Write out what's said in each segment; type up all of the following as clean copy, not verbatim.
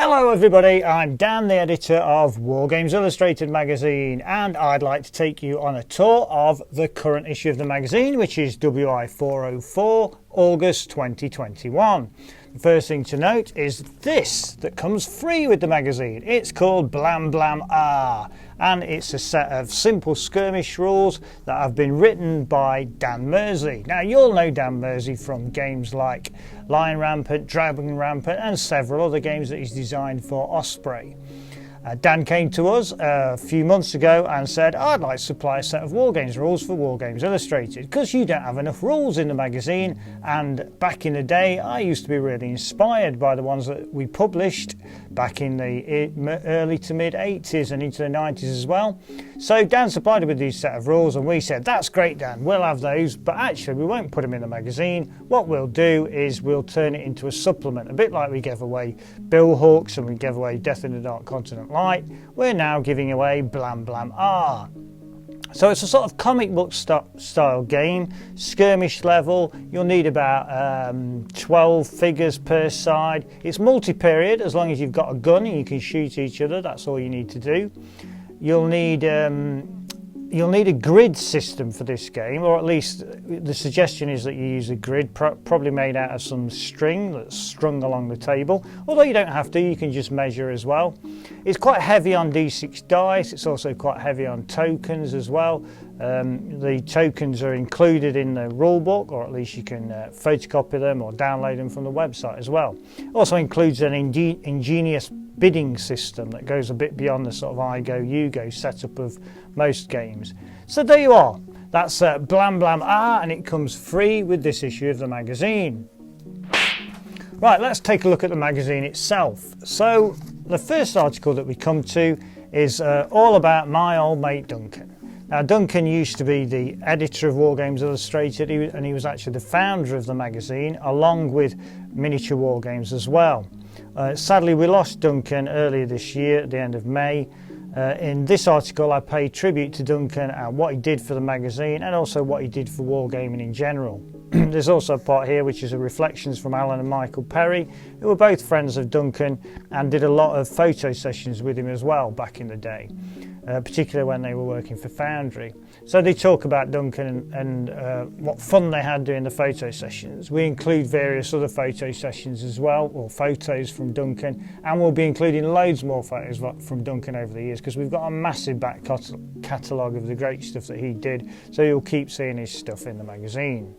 Hello everybody, I'm Dan, the editor of Wargames Illustrated magazine, and I'd like to take you on a tour of the current issue of the magazine, which is Wi404, August 2021. The first thing to note is this that comes free with the magazine. It's called Blam Blam Ah, and it's a set of simple skirmish rules that have been written by Dan Mersey. Now you'll know Dan Mersey from games like Lion Rampant, Dragon Rampant and several other games that he's designed for Osprey. Dan came to us a few months ago and said, I'd like to supply a set of Wargames rules for Wargames Illustrated because you don't have enough rules in the magazine, and back in the day I used to be really inspired by the ones that we published back in the early to mid 80s and into the 90s as well. So Dan supplied us with these set of rules and we said, that's great Dan, we'll have those, but actually we won't put them in the magazine. What we'll do is we'll turn it into a supplement, a bit like we gave away Bill Hawks and we gave away Death in the Dark Continent Light. We're now giving away Blam Blam Ah. So it's a sort of comic book style game, skirmish level. You'll need about 12 figures per side. It's multi-period as long as you've got a gun and you can shoot each other. That's all you need to do. You'll need a grid system for this game, or at least the suggestion is that you use a grid probably made out of some string that's strung along the table, although you don't have to, you can just measure as well. It's quite heavy on d6 dice. It's also quite heavy on tokens as well. The tokens are included in the rulebook, or at least you can photocopy them or download them from the website as well. It also includes an ingenious bidding system that goes a bit beyond the sort of I go you go setup of most games. So there you are, that's Blam Blam Ah, and it comes free with this issue of the magazine. Right, let's take a look at the magazine itself. So the first article that we come to is all about my old mate Duncan. Now Duncan used to be the editor of Wargames Illustrated, and he was actually the founder of the magazine along with Miniature Wargames as well. Sadly we lost Duncan earlier this year at the end of May. In this article I pay tribute to Duncan and what he did for the magazine and also what he did for wargaming in general. There's also a part here which is a reflections from Alan and Michael Perry, who were both friends of Duncan and did a lot of photo sessions with him as well back in the day, particularly when they were working for Foundry. So they talk about Duncan and what fun they had doing the photo sessions. We include various other photo sessions as well, or photos from Duncan, and we'll be including loads more photos from Duncan over the years because we've got a massive back catalogue of the great stuff that he did, so you'll keep seeing his stuff in the magazine.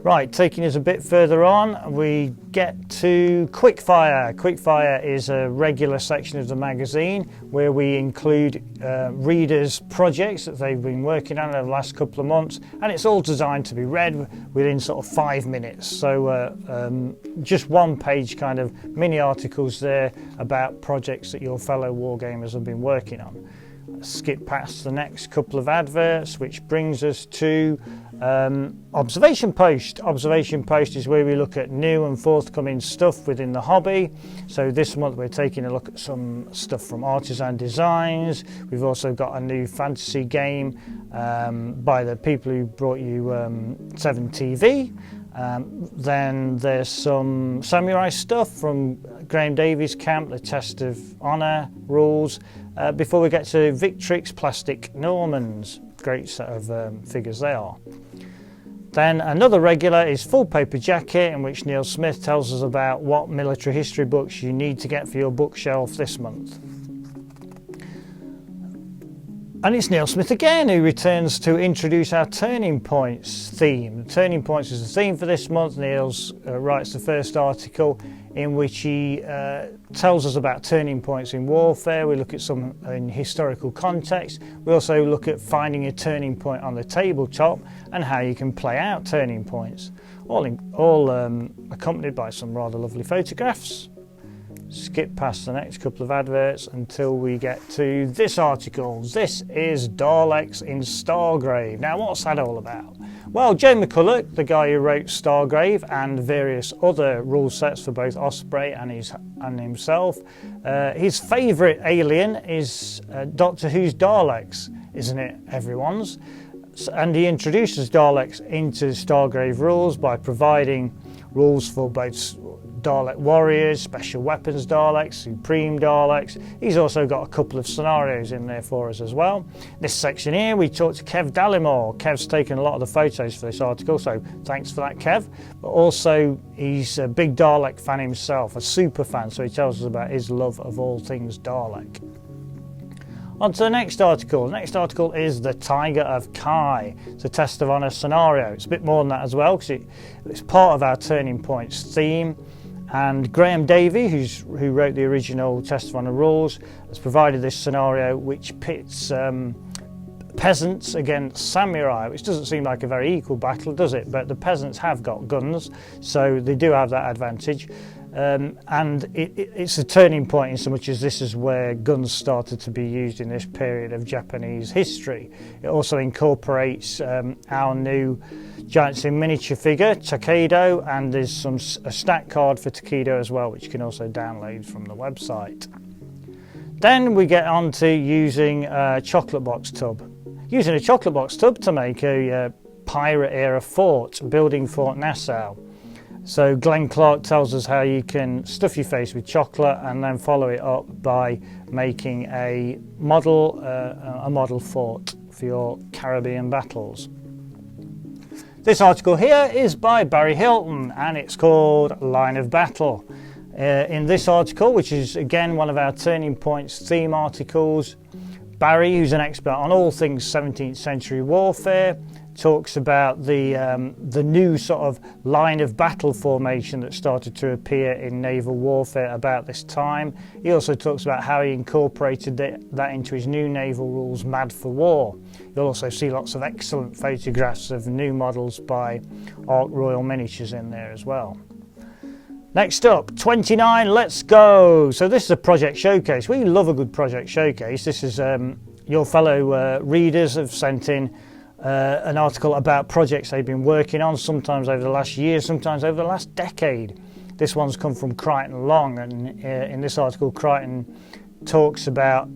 Right, taking us a bit further on, we get to Quickfire. Quickfire is a regular section of the magazine where we include readers' projects that they've been working on over the last couple of months, and it's all designed to be read within sort of 5 minutes. So just one page kind of mini articles there about projects that your fellow wargamers have been working on. Skip past the next couple of adverts, which brings us to Observation Post. Observation Post is where we look at new and forthcoming stuff within the hobby. So this month we're taking a look at some stuff from Artisan Designs. We've also got a new fantasy game by the people who brought you 7TV. Then there's some samurai stuff from Graham Davies' camp, the Test of Honour rules, before we get to Victrix Plastic Normans. Great set of figures they are. Then another regular is Full Paper Jacket, in which Neil Smith tells us about what military history books you need to get for your bookshelf this month. And it's Neil Smith again who returns to introduce our Turning Points theme. Turning Points is the theme for this month. Neil writes the first article in which he tells us about turning points in warfare. We look at some in historical context. We also look at finding a turning point on the tabletop and how you can play out turning points, all accompanied by some rather lovely photographs. Skip past the next couple of adverts until we get to this article. This is Daleks in STARGRAVE. Now what's that all about? Well, Joe McCulloch, the guy who wrote STARGRAVE and various other rule sets for both Osprey and himself, his favourite alien is Doctor Who's Daleks, isn't it, everyone's? And he introduces Daleks into Stargrave rules by providing rules for both Dalek warriors, special weapons Daleks, supreme Daleks. He's also got a couple of scenarios in there for us as well. This section here, we talked to Kev Dallimore. Kev's taken a lot of the photos for this article, so thanks for that, Kev. But also, he's a big Dalek fan himself, a super fan, so he tells us about his love of all things Dalek. On to the next article. The next article is The Tiger of Kai. It's a Test of Honour scenario. It's a bit more than that as well, because it's part of our Turning Points theme. And Graham Davey, who wrote the original Test of Honour rules, has provided this scenario which pits peasants against samurai, which doesn't seem like a very equal battle, does it? But the peasants have got guns, so they do have that advantage. And it's a turning point in so much as this is where guns started to be used in this period of Japanese history. It also incorporates our new Giants in Miniature figure, Takedo, and there's a stat card for Takedo as well, which you can also download from the website. Then we get on to using a chocolate box tub. Using a chocolate box tub to make a pirate era fort, building Fort Nassau. So Glenn Clark tells us how you can stuff your face with chocolate and then follow it up by making a model fort for your Caribbean battles. This article here is by Barry Hilton and it's called Line of Battle. In this article, which is again one of our Turning Points theme articles, Barry, who's an expert on all things 17th century warfare, talks about the new sort of line of battle formation that started to appear in naval warfare about this time. He also talks about how he incorporated that into his new naval rules, Mad for War. You'll also see lots of excellent photographs of new models by Ark Royal Miniatures in there as well. Next up, 29, let's go. So this is a project showcase. We love a good project showcase. This is your fellow readers have sent in an article about projects they've been working on, sometimes over the last year, sometimes over the last decade. This one's come from Crichton Long, and in this article Crichton talks about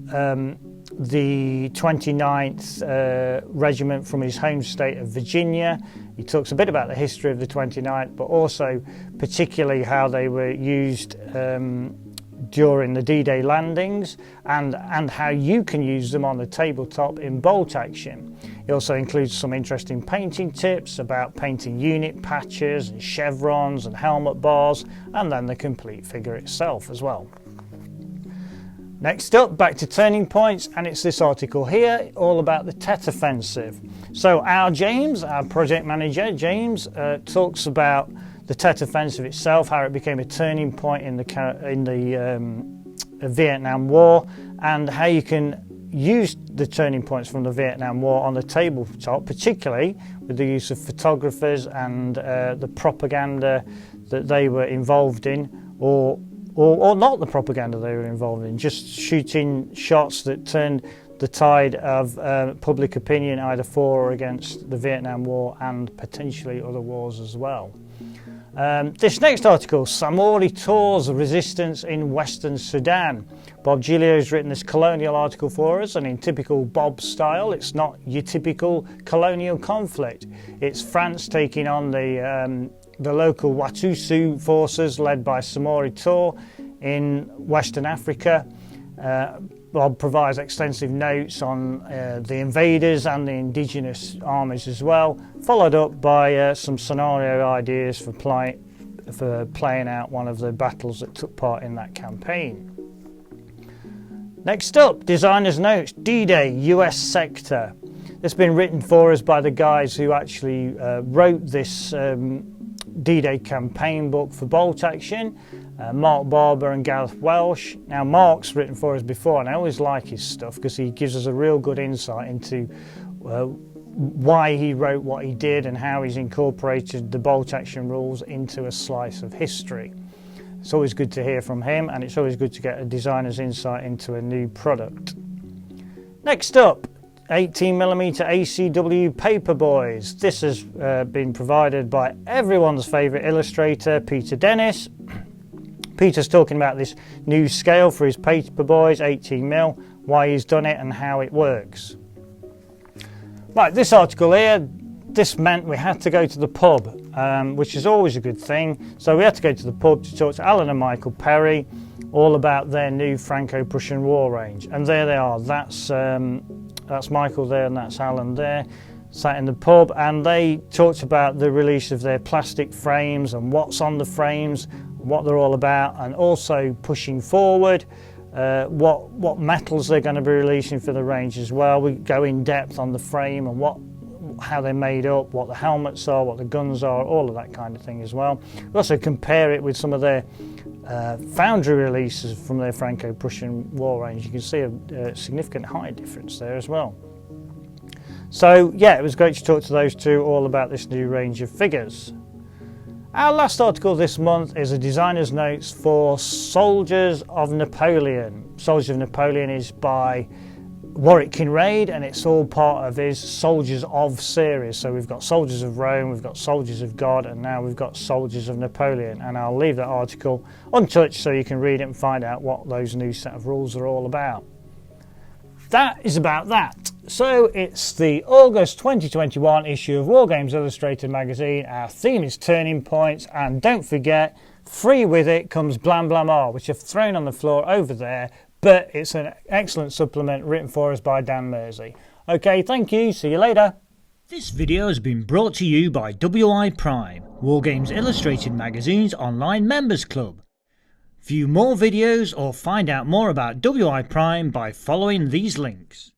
the 29th Regiment from his home state of Virginia. He talks a bit about the history of the 29th, but also particularly how they were used during the D-Day landings and how you can use them on the tabletop in bolt action. It also includes some interesting painting tips about painting unit patches and chevrons and helmet bars, and then the complete figure itself as well. Next up, back to Turning Points, and it's this article here all about the Tet Offensive. So our project manager James, talks about the Tet Offensive itself, how it became a turning point in the Vietnam War, and how you can use the turning points from the Vietnam War on the tabletop, particularly with the use of photographers and the propaganda that they were involved in, or not the propaganda they were involved in, just shooting shots that turned the tide of public opinion either for or against the Vietnam War and potentially other wars as well. This next article, Samori tours resistance in Western Sudan. Bob Giglio's written this colonial article for us, and in typical Bob style, it's not your typical colonial conflict. It's France taking on the local Watusi forces led by Samori Tour in Western Africa. Bob provides extensive notes on the invaders and the indigenous armies as well, followed up by some scenario ideas for playing out one of the battles that took part in that campaign. Next up, Designer's Notes, D-Day, US Sector. It's been written for us by the guys who actually wrote this D-Day campaign book for bolt action, Mark Barber and Gareth Welsh. Now Mark's written for us before, and I always like his stuff because he gives us a real good insight into why he wrote what he did and how he's incorporated the bolt action rules into a slice of history. It's always good to hear from him, and it's always good to get a designer's insight into a new product. Next up, 18mm ACW Paperboys. This has been provided by everyone's favourite illustrator, Peter Dennis. Peter's talking about this new scale for his Paperboys, 18mm, why he's done it and how it works. Right, this article here, this meant we had to go to the pub, which is always a good thing. So we had to go to the pub to talk to Alan and Michael Perry all about their new Franco-Prussian war range. And there they are. That's Michael there and that's Alan there, sat in the pub, and they talked about the release of their plastic frames and what's on the frames, what they're all about, and also pushing forward what metals they're going to be releasing for the range as well. We go in depth on the frame and how they're made up, what the helmets are, what the guns are, all of that kind of thing as well. We also compare it with some of their foundry releases from their Franco-Prussian war range. You can see a significant height difference there as well. So yeah, it was great to talk to those two all about this new range of figures. Our last article this month is a designer's notes for Soldiers of Napoleon. Soldiers of Napoleon is by Warwick Kinraid, and it's all part of his Soldiers of series. So we've got Soldiers of Rome, we've got Soldiers of God, and now we've got Soldiers of Napoleon. And I'll leave that article untouched so you can read it and find out what those new set of rules are all about. That is about that. So it's the August 2021 issue of Wargames Illustrated magazine. Our theme is turning points, and don't forget, free with it comes Blam Blam R, which I've thrown on the floor over there, but it's an excellent supplement written for us by Dan Mersey. Okay, thank you, see you later. This video has been brought to you by WI Prime, Wargames Illustrated magazine's online members club. View more videos or find out more about WI Prime by following these links.